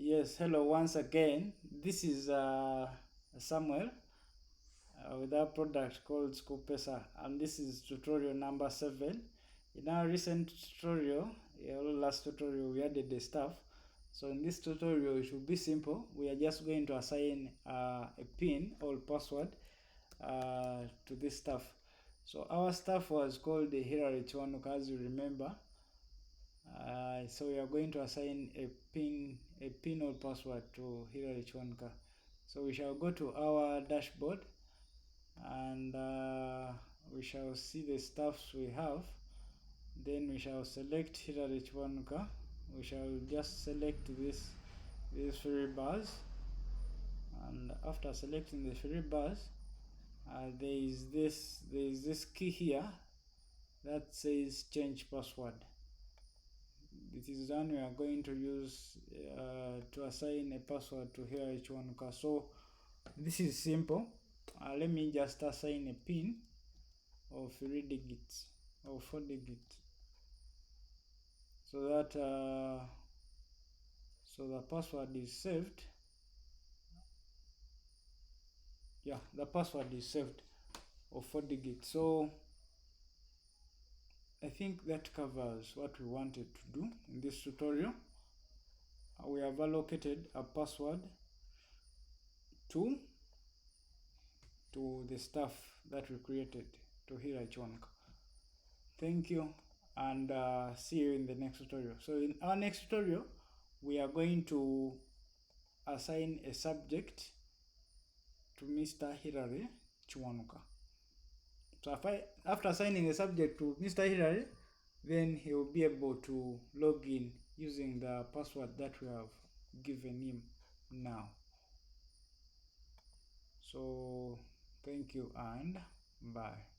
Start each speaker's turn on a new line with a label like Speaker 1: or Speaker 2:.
Speaker 1: Yes, hello once again. This is Samuel with our product called Schoolpesa, and this is tutorial number 7. In our recent tutorial, last tutorial, we added the stuff. So in this tutorial, it should be simple. We are just going to assign a pin or password to this stuff. So our stuff was called the Hillary Chiwanuka, as you remember. So we are going to assign a pin or password to Hillary Chiwanuka. So we shall go to our dashboard and we shall see the stuffs we have. Then we shall select Hillary Chiwanuka. We shall just select these three bars, and after selecting the three bars, there is this key here that says change password. This is one we are going to use to assign a password to here H1K. So this is simple. Let me just assign a pin of 3 digits or 4 digits, so that so the password is saved. Yeah, the password is saved of 4 digits. So I think that covers what we wanted to do in this tutorial. We have allocated a password to the stuff that we created to here H1K. Thank you, and see you in the next tutorial. So in our next tutorial, we are going to assign a subject to Mr. Hillary Chiwanuka. So after assigning a subject to Mr. Hillary, then he will be able to log in using the password that we have given him now. So thank you and bye.